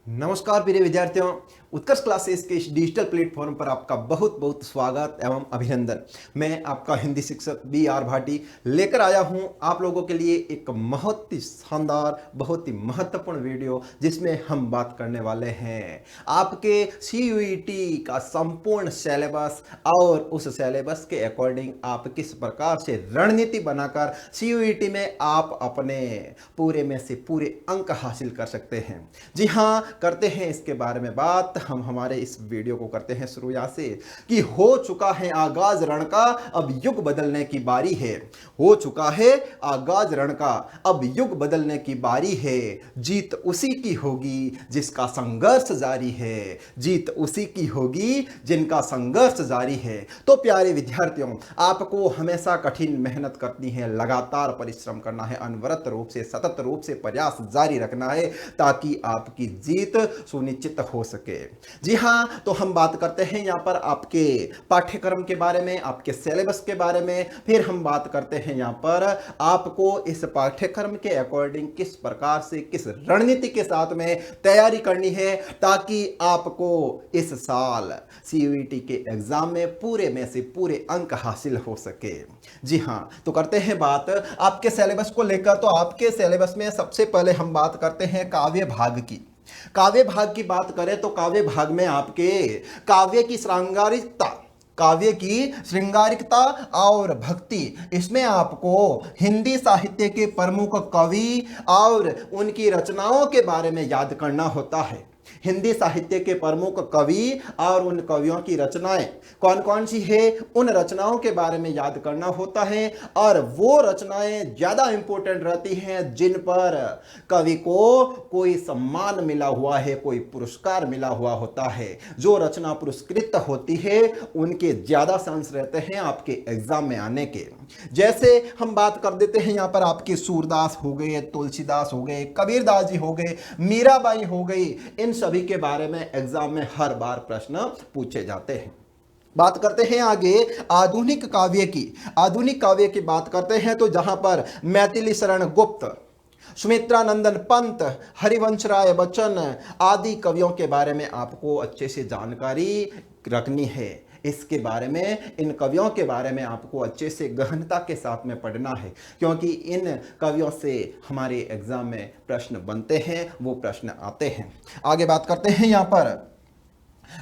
नमस्कार प्रिय विद्यार्थियों, उत्कर्ष क्लासेस के इस डिजिटल प्लेटफॉर्म पर आपका बहुत बहुत स्वागत एवं अभिनंदन। मैं आपका हिंदी शिक्षक B.R. भाटी लेकर आया हूं आप लोगों के लिए एक बहुत ही शानदार, बहुत ही महत्वपूर्ण वीडियो, जिसमें हम बात करने वाले हैं आपके CUET का संपूर्ण सिलेबस और उस सिलेबस के अकॉर्डिंग आप किस प्रकार से रणनीति बनाकर CUET में आप अपने पूरे में से पूरे अंक हासिल कर सकते हैं। जी हाँ, करते हैं इसके बारे में बात। हम हमारे इस वीडियो को करते हैं शुरू यहाँ से कि हो चुका है आगाज रण का, अब युग बदलने की बारी है। हो चुका है आगाज रण का, अब युग बदलने की बारी है। जीत उसी की होगी जिसका संघर्ष जारी है। जीत उसी की होगी जिनका संघर्ष जारी है। तो प्यारे विद्यार्थियों, आपको हमेशा कठिन मेहनत करनी है, लगातार परिश्रम करना है, अनवरत रूप से सतत रूप से प्रयास जारी रखना है ताकि आपकी जीत सुनिश्चित हो सके। जी हाँ, तो हम बात करते हैं यहाँ पर आपके पाठ्यक्रम के बारे में, आपके सिलेबस के बारे में। फिर हम बात करते हैं यहाँ पर आपको इस पाठ्यक्रम के अकॉर्डिंग किस प्रकार से, किस रणनीति के साथ में तैयारी करनी है ताकि आपको इस साल CUET के एग्जाम में पूरे में से पूरे अंक हासिल हो सके। जी हाँ, तो करते हैं बात आपके सिलेबस को लेकर। तो आपके सिलेबस में सबसे पहले हम बात करते हैं काव्य भाग की। काव्य भाग की बात करें तो काव्य भाग में आपके काव्य की श्रृंगारिकता, काव्य की श्रृंगारिकता और भक्ति, इसमें आपको हिंदी साहित्य के प्रमुख कवि और उनकी रचनाओं के बारे में याद करना होता है। हिंदी साहित्य के प्रमुख कवि और उन कवियों की रचनाएं कौन कौन सी है, उन रचनाओं के बारे में याद करना होता है। और वो रचनाएं ज़्यादा इंपॉर्टेंट रहती हैं जिन पर कवि को कोई सम्मान मिला हुआ है, कोई पुरस्कार मिला हुआ होता है। जो रचना पुरस्कृत होती है उनके ज़्यादा चांस रहते हैं आपके एग्जाम में आने के। जैसे हम बात कर देते हैं यहाँ पर आपके सूरदास हो गए, तुलसीदास हो गए, कबीरदास जी हो गए, मीराबाई हो गई। इन सभी के बारे में एग्जाम में हर बार प्रश्न पूछे जाते हैं। बात करते हैं आगे आधुनिक काव्य की। आधुनिक काव्य की बात करते हैं तो जहां पर मैथिली शरण गुप्त, सुमित्रा नंदन पंत, हरिवंश राय बच्चन आदि कवियों के बारे में आपको अच्छे से जानकारी रखनी है। इसके बारे में, इन कवियों के बारे में आपको अच्छे से गहनता के साथ में पढ़ना है, क्योंकि इन कवियों से हमारे एग्जाम में प्रश्न बनते हैं, वो प्रश्न आते हैं। आगे बात करते हैं यहाँ पर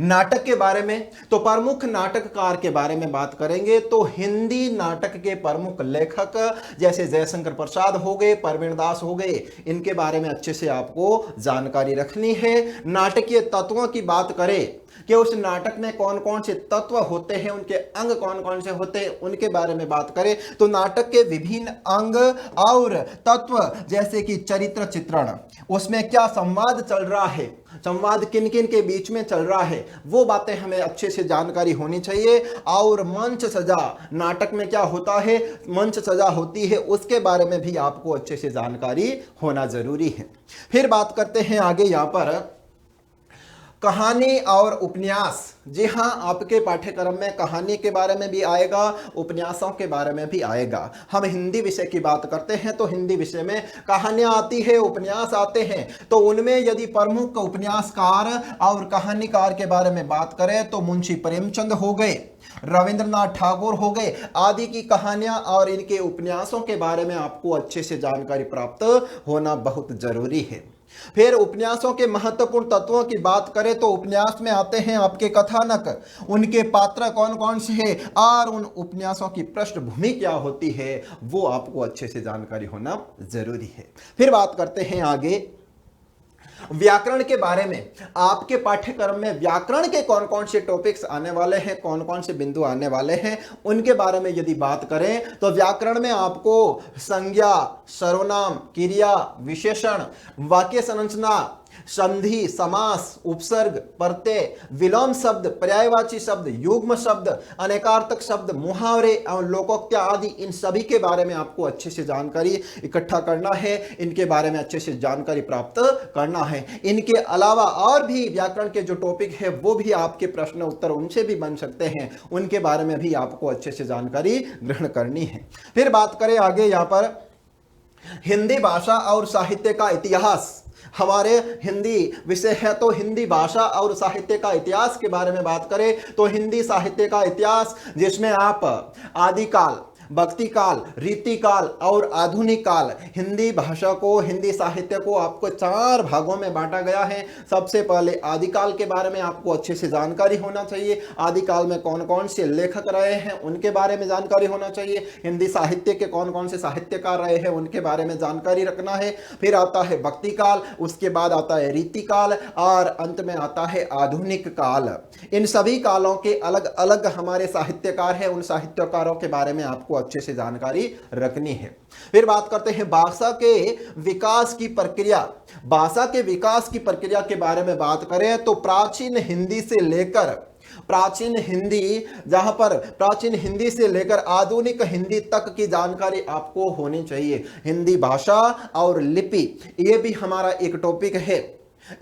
नाटक के बारे में। तो प्रमुख नाटककार के बारे में बात करेंगे तो हिंदी नाटक के प्रमुख लेखक जैसे जयशंकर प्रसाद हो गए, परवीन दास हो गए, इनके बारे में अच्छे से आपको जानकारी रखनी है। नाटकीय तत्वों की बात करें कि उस नाटक में कौन कौन से तत्व होते हैं, उनके अंग कौन कौन से होते हैं, उनके बारे में बात करें तो नाटक के विभिन्न अंग और तत्व जैसे कि चरित्र चित्रण, उसमें क्या संवाद चल रहा है, संवाद किन किन के बीच में चल रहा है, वो बातें हमें अच्छे से जानकारी होनी चाहिए। और मंच सजा, नाटक में क्या होता है, मंच सजा होती है, उसके बारे में भी आपको अच्छे से जानकारी होना जरूरी है। फिर बात करते हैं आगे यहाँ पर कहानी और उपन्यास। जी हाँ, आपके पाठ्यक्रम में कहानी के बारे में भी आएगा, उपन्यासों के बारे में भी आएगा। हम हिंदी विषय की बात करते हैं तो हिंदी विषय में कहानियाँ आती है, उपन्यास आते हैं। तो उनमें यदि प्रमुख उपन्यासकार और कहानीकार के बारे में बात करें तो मुंशी प्रेमचंद हो गए, रविंद्रनाथ ठाकुर हो गए, आदि की कहानियां और इनके उपन्यासों के बारे में आपको अच्छे से जानकारी प्राप्त होना बहुत जरूरी है। फिर उपन्यासों के महत्वपूर्ण तत्वों की बात करें तो उपन्यास में आते हैं आपके कथानक, उनके पात्र कौन कौन से हैं और उन उपन्यासों की पृष्ठभूमि क्या होती है, वो आपको अच्छे से जानकारी होना जरूरी है। फिर बात करते हैं आगे व्याकरण के बारे में। आपके पाठ्यक्रम में व्याकरण के कौन कौन से टॉपिक्स आने वाले हैं, कौन कौन से बिंदु आने वाले हैं, उनके बारे में यदि बात करें तो व्याकरण में आपको संज्ञा, सर्वनाम, क्रिया, विशेषण, वाक्य संरचना, संधि, समास, उपसर्ग, प्रत्यय, विलोम शब्द, पर्यायवाची शब्द, युग्म शब्द, अनेकार्थक शब्द, मुहावरे और लोकोक्तियां आदि, इन सभी के बारे में आपको अच्छे से जानकारी इकट्ठा करना है, इनके बारे में अच्छे से जानकारी प्राप्त करना है। इनके अलावा और भी व्याकरण के जो टॉपिक है वो भी आपके प्रश्न उत्तर उनसे भी बन सकते हैं, उनके बारे में भी आपको अच्छे से जानकारी ग्रहण करनी है। फिर बात करें आगे यहाँ पर हिंदी भाषा और साहित्य का इतिहास। हमारे हिंदी विषय है तो हिंदी भाषा और साहित्य का इतिहास के बारे में बात करें तो हिंदी साहित्य का इतिहास, जिसमें आप आदिकाल, भक्ति काल, रीति काल और आधुनिक काल, हिंदी भाषा को, हिंदी साहित्य को आपको 4 भागों में बांटा गया है। सबसे पहले आदिकाल के बारे में आपको अच्छे से जानकारी होना चाहिए। आदिकाल में कौन कौन से लेखक रहे हैं उनके बारे में जानकारी होना चाहिए। हिंदी साहित्य के कौन कौन से साहित्यकार रहे हैं उनके बारे में जानकारी रखना है। फिर आता है भक्ति काल, उसके बाद आता है रीति काल और अंत में आता है आधुनिक काल। इन सभी कालों के अलग अलग हमारे साहित्यकार हैं, उन साहित्यकारों के बारे में आपको अच्छे से जानकारी रखनी है। फिर बात करते हैं भाषा के विकास की प्रक्रिया। भाषा के विकास की प्रक्रिया के बारे में बात करें तो प्राचीन हिंदी से लेकर प्राचीन हिंदी से लेकर आधुनिक हिंदी तक की जानकारी आपको होनी चाहिए। हिंदी भाषा और लिपि, यह भी हमारा एक टॉपिक है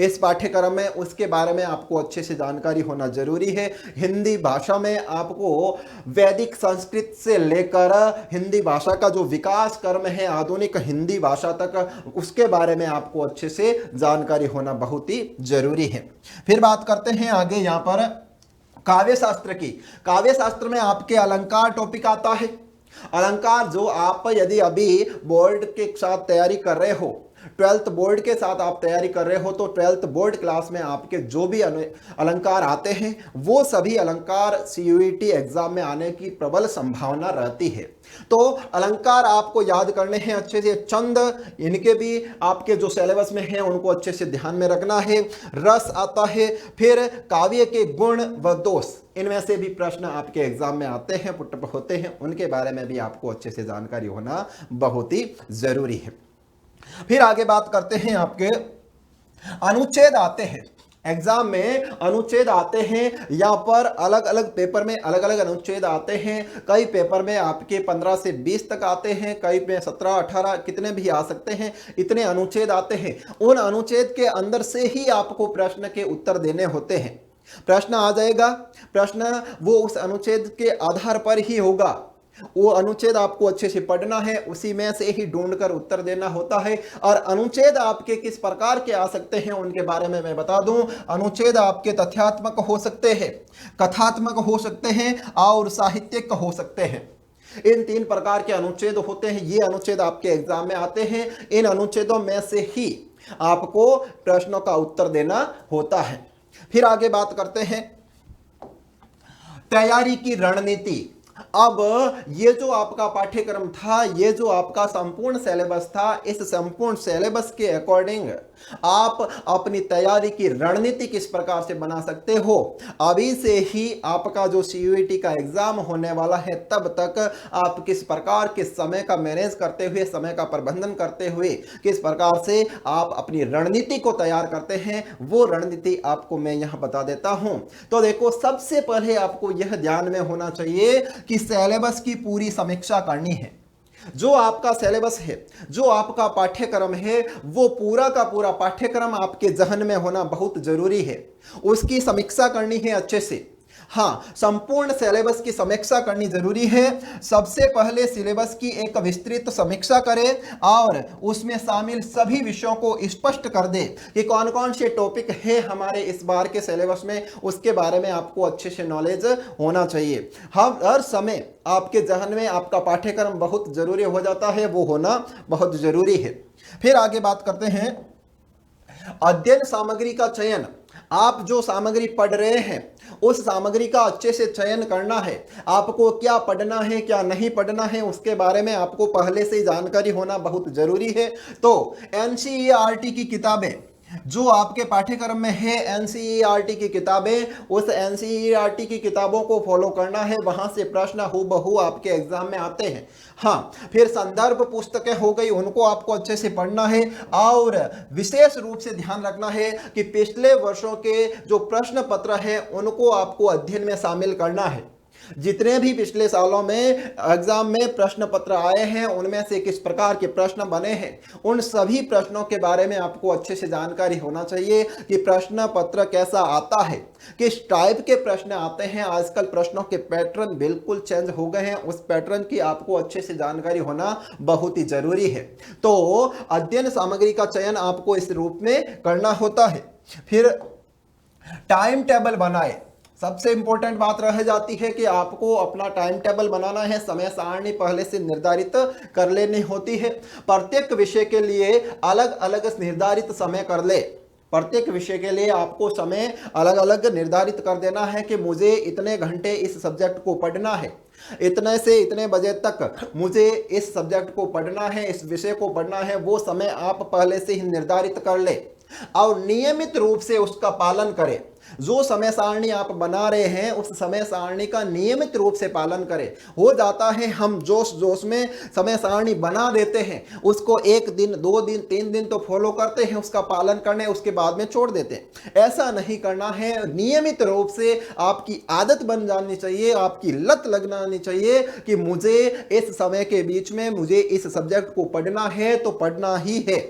इस पाठ्यक्रम में, उसके बारे में आपको अच्छे से जानकारी होना जरूरी है। हिंदी भाषा में आपको वैदिक संस्कृत से लेकर हिंदी भाषा का जो विकास क्रम है आधुनिक हिंदी भाषा तक, उसके बारे में आपको अच्छे से जानकारी होना बहुत ही जरूरी है। फिर बात करते हैं आगे यहाँ पर काव्य शास्त्र की। काव्य शास्त्र में आपके अलंकार टॉपिक आता है। अलंकार जो आप यदि अभी बोर्ड के साथ तैयारी कर रहे हो, 12th बोर्ड के साथ आप तैयारी कर रहे हो तो 12th बोर्ड क्लास में आपके जो भी अलंकार आते हैं वो सभी अलंकार CUET एग्जाम में आने की प्रबल संभावना रहती है। तो अलंकार आपको याद करने हैं अच्छे से। चंद, इनके भी आपके जो सिलेबस में हैं उनको अच्छे से ध्यान में रखना है। रस आता है, फिर काव्य के गुण व दोष, इनमें से भी प्रश्न आपके एग्जाम में आते हैं, पुटअप होते हैं, उनके बारे में भी आपको अच्छे से जानकारी होना बहुत ही जरूरी है। फिर आगे बात करते हैं, आपके अनुच्छेद आते हैं। एग्जाम में अनुच्छेद आते हैं, यहाँ पर अलग अलग पेपर में अलग अलग अनुच्छेद आते हैं। कई पेपर में आपके 15 से 20 तक आते हैं, कई में 17, 18 कितने भी आ सकते हैं, इतने अनुच्छेद आते हैं। उन अनुच्छेद के अंदर से ही आपको प्रश्न के उत्तर देने होते हैं। प्रश्न आ जाएगा, प्रश्न वो उस अनुच्छेद के आधार पर ही होगा। वो अनुच्छेद आपको अच्छे से पढ़ना है, उसी में से ही ढूंढकर उत्तर देना होता है। और अनुच्छेद आपके किस प्रकार के आ सकते हैं उनके बारे में मैं बता दूं। अनुच्छेद आपके तथ्यात्मक हो सकते हैं, कथात्मक हो सकते हैं और साहित्यिक हो सकते हैं। इन 3 प्रकार के अनुच्छेद होते हैं। ये अनुच्छेद आपके एग्जाम में आते हैं। इन अनुच्छेदों में से ही आपको प्रश्नों का उत्तर देना होता है। फिर आगे बात करते हैं तैयारी की रणनीति। अब ये जो आपका पाठ्यक्रम था, ये जो आपका संपूर्ण सिलेबस था, इस संपूर्ण सिलेबस के अकॉर्डिंग आप अपनी तैयारी की रणनीति किस प्रकार से बना सकते हो, अभी से ही आपका जो CUET का एग्जाम होने वाला है तब तक आप किस प्रकार के समय का मैनेज करते हुए, समय का प्रबंधन करते हुए किस प्रकार से आप अपनी रणनीति को तैयार करते हैं, वो रणनीति आपको मैं यहाँ बता देता हूँ। तो देखो, सबसे पहले आपको यह ध्यान में होना चाहिए कि सिलेबस की पूरी समीक्षा करनी है। जो आपका सिलेबस है, जो आपका पाठ्यक्रम है, वो पूरा का पूरा पाठ्यक्रम आपके जहन में होना बहुत जरूरी है। उसकी समीक्षा करनी है अच्छे से। हाँ, संपूर्ण सिलेबस की समीक्षा करनी जरूरी है। सबसे पहले सिलेबस की एक विस्तृत समीक्षा करें और उसमें शामिल सभी विषयों को स्पष्ट कर दें कि कौन कौन से टॉपिक है हमारे इस बार के सिलेबस में, उसके बारे में आपको अच्छे से नॉलेज होना चाहिए। हर समय आपके जहन में आपका पाठ्यक्रम बहुत जरूरी हो जाता है, वो होना बहुत जरूरी है। फिर आगे बात करते हैं अध्ययन सामग्री का चयन। आप जो सामग्री पढ़ रहे हैं उस सामग्री का अच्छे से चयन करना है। आपको क्या पढ़ना है, क्या नहीं पढ़ना है, उसके बारे में आपको पहले से ही जानकारी होना बहुत जरूरी है। तो NCERT की किताबें जो आपके पाठ्यक्रम में है, NCERT की किताबें, उस NCERT की किताबों को फॉलो करना है। वहां से प्रश्न हूबहू आपके एग्जाम में आते हैं। हाँ, फिर संदर्भ पुस्तकें हो गई, उनको आपको अच्छे से पढ़ना है और विशेष रूप से ध्यान रखना है कि पिछले वर्षों के जो प्रश्न पत्र है उनको आपको अध्ययन में शामिल करना है। जितने भी पिछले सालों में एग्जाम में प्रश्न पत्र आए हैं उनमें से किस प्रकार के प्रश्न बने हैं, उन सभी प्रश्नों के बारे में आपको अच्छे से जानकारी होना चाहिए कि प्रश्न पत्र कैसा आता है, किस टाइप के प्रश्न आते हैं। आजकल प्रश्नों के पैटर्न बिल्कुल चेंज हो गए हैं, उस पैटर्न की आपको अच्छे से जानकारी होना बहुत ही जरूरी है। तो अध्ययन सामग्री का चयन आपको इस रूप में करना होता है। फिर टाइम टेबल बनाए। सबसे इंपॉर्टेंट बात रह जाती है कि आपको अपना टाइम टेबल बनाना है, समय सारणी पहले से निर्धारित कर लेनी होती है। प्रत्येक विषय के लिए अलग अलग निर्धारित समय कर ले। प्रत्येक विषय के लिए आपको समय अलग अलग निर्धारित कर देना है कि मुझे इतने घंटे इस सब्जेक्ट को पढ़ना है, इतने से इतने बजे तक मुझे इस सब्जेक्ट को पढ़ना है, इस विषय को पढ़ना है। वो समय आप पहले से ही निर्धारित कर ले और नियमित रूप से उसका पालन करें। जो समय सारणी आप बना रहे हैं उस समय सारणी का नियमित रूप से पालन करें। हो जाता है हम जोश जोश में समय सारणी बना देते हैं, उसको 1 दिन 2 दिन 3 दिन तो फॉलो करते हैं, उसका पालन करने, उसके बाद में छोड़ देते हैं। ऐसा नहीं करना है। नियमित रूप से आपकी आदत बन जानी चाहिए, आपकी लत लगनी चाहिए कि मुझे इस समय के बीच में मुझे इस सब्जेक्ट को पढ़ना है तो पढ़ना ही है।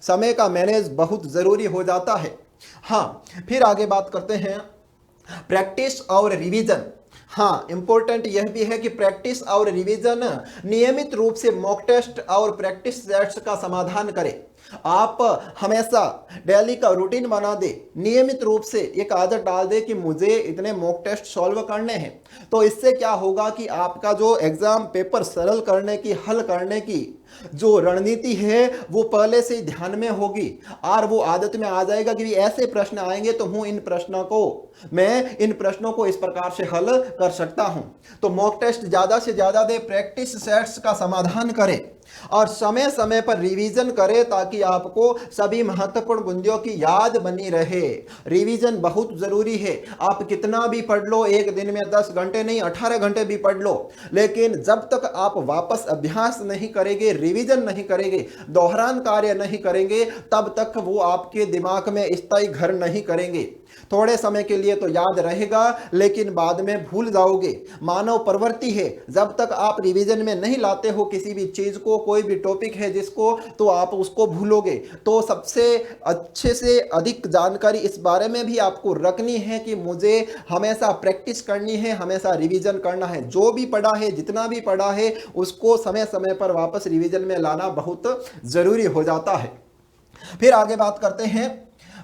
समय का मैनेज बहुत जरूरी हो जाता है। हाँ, फिर आगे बात करते हैं प्रैक्टिस और रिवीजन। हाँ, इंपॉर्टेंट यह भी है कि प्रैक्टिस और रिवीजन नियमित रूप से मॉक टेस्ट और प्रैक्टिस सेट्स का समाधान करें। आप हमेशा डेली का रूटीन बना दे, नियमित रूप से एक आदत डाल दे कि मुझे इतने मॉक टेस्ट सॉल्व करने हैं। तो इससे क्या होगा कि आपका जो एग्जाम पेपर सरल करने की, हल करने की जो रणनीति है वो पहले से ही ध्यान में होगी और वो आदत में आ जाएगा कि ऐसे प्रश्न आएंगे तो इन प्रश्नों को इस प्रकार से हल कर सकता हूं। तो मॉक टेस्ट ज्यादा से ज्यादा दे, प्रैक्टिस सेट्स का समाधान करें और समय समय पर रिवीजन करें ताकि आपको सभी महत्वपूर्ण बिंदुओं की याद बनी रहे। रिवीजन बहुत जरूरी है। आप कितना भी पढ़ लो, एक दिन में 10 घंटे नहीं 18 घंटे भी पढ़ लो, लेकिन जब तक आप वापस अभ्यास नहीं करेंगे, रिवीजन नहीं करेंगे, दोहरान कार्य नहीं करेंगे, तब तक वो आपके दिमाग में स्थायी घर नहीं करेंगे। थोड़े समय के लिए तो याद रहेगा लेकिन बाद में भूल जाओगे। मानव प्रवृत्ति है, जब तक आप रिवीजन में नहीं लाते हो किसी भी चीज को, कोई भी टॉपिक है जिसको, तो आप उसको भूलोगे। तो सबसे अच्छे से अधिक जानकारी इस बारे में भी आपको रखनी है कि मुझे हमेशा प्रैक्टिस करनी है, हमेशा रिवीजन करना है। जो भी पढ़ा है, जितना भी पढ़ा है, उसको समय समय पर वापस रिवीजन में लाना बहुत जरूरी हो जाता है। फिर आगे बात करते हैं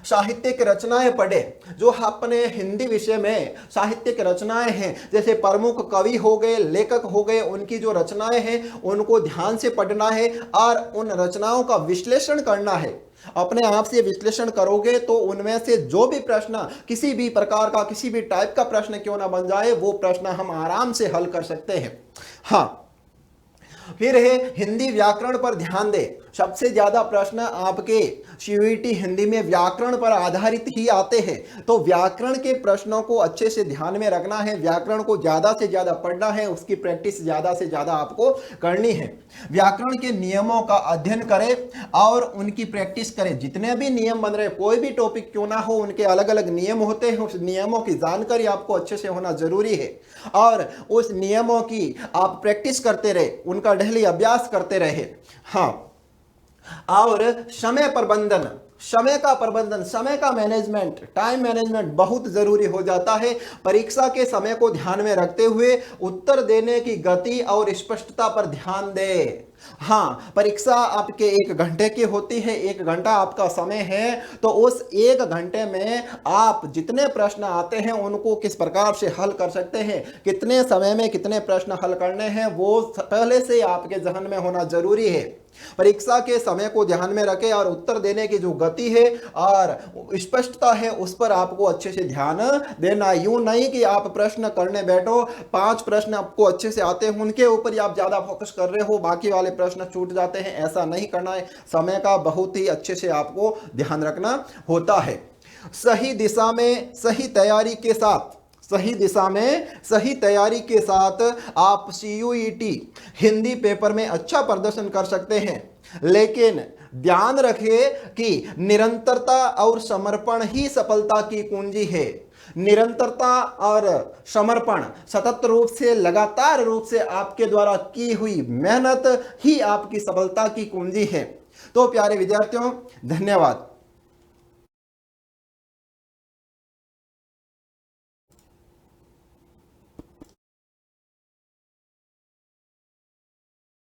साहित्यिक रचनाएं पढ़े। जो अपने हिंदी विषय में साहित्यिक रचनाएं हैं, जैसे प्रमुख कवि हो गए, लेखक हो गए, उनकी जो रचनाएं हैं उनको ध्यान से पढ़ना है और उन रचनाओं का विश्लेषण करना है। अपने आप से विश्लेषण करोगे तो उनमें से जो भी प्रश्न, किसी भी प्रकार का, किसी भी टाइप का प्रश्न क्यों ना बन जाए, वो प्रश्न हम आराम से हल कर सकते हैं। हाँ, फिर है हिंदी व्याकरण पर ध्यान दे। सबसे ज्यादा प्रश्न आपके सीयूईटी हिंदी में व्याकरण पर आधारित ही आते हैं। तो व्याकरण के प्रश्नों को अच्छे से ध्यान में रखना है, व्याकरण को ज्यादा से ज्यादा पढ़ना है, उसकी प्रैक्टिस ज्यादा से ज्यादा आपको करनी है। व्याकरण के नियमों का अध्ययन करें और उनकी प्रैक्टिस करें। जितने भी नियम बन रहे, कोई भी टॉपिक क्यों ना हो, उनके अलग अलग नियम होते हैं। उस नियमों की जानकारी आपको अच्छे से होना जरूरी है और उस नियमों की आप प्रैक्टिस करते रहे, उनका डेली अभ्यास करते रहे। हाँ, और समय प्रबंधन, समय का प्रबंधन, समय का मैनेजमेंट, टाइम मैनेजमेंट बहुत जरूरी हो जाता है। परीक्षा के समय को ध्यान में रखते हुए उत्तर देने की गति और स्पष्टता पर ध्यान दें। हाँ, परीक्षा आपके 1 घंटे की होती है, 1 घंटा आपका समय है, तो उस 1 घंटे में आप जितने प्रश्न आते हैं उनको किस प्रकार से हल कर सकते हैं, कितने समय में कितने प्रश्न हल करने हैं, वो पहले से आपके जहन में होना जरूरी है। परीक्षा के समय को ध्यान में रखें और उत्तर देने की जो गति है और स्पष्टता है उस पर आपको अच्छे से ध्यान देना। यूं नहीं कि आप प्रश्न करने बैठो, 5 प्रश्न आपको अच्छे से आते हैं, उनके ऊपर ही आप ज्यादा फोकस कर रहे हो, बाकी वाले प्रश्न छूट जाते हैं। ऐसा नहीं करना है। समय का बहुत ही अच्छे से आपको ध्यान रखना होता है। सही दिशा में सही तैयारी के साथ, सही दिशा में सही तैयारी के साथ आप सीयूईटी हिंदी पेपर में अच्छा प्रदर्शन कर सकते हैं, लेकिन ध्यान रखें कि निरंतरता और समर्पण ही सफलता की कुंजी है। निरंतरता और समर्पण, सतत रूप से, लगातार रूप से आपके द्वारा की हुई मेहनत ही आपकी सफलता की कुंजी है। तो प्यारे विद्यार्थियों, धन्यवाद।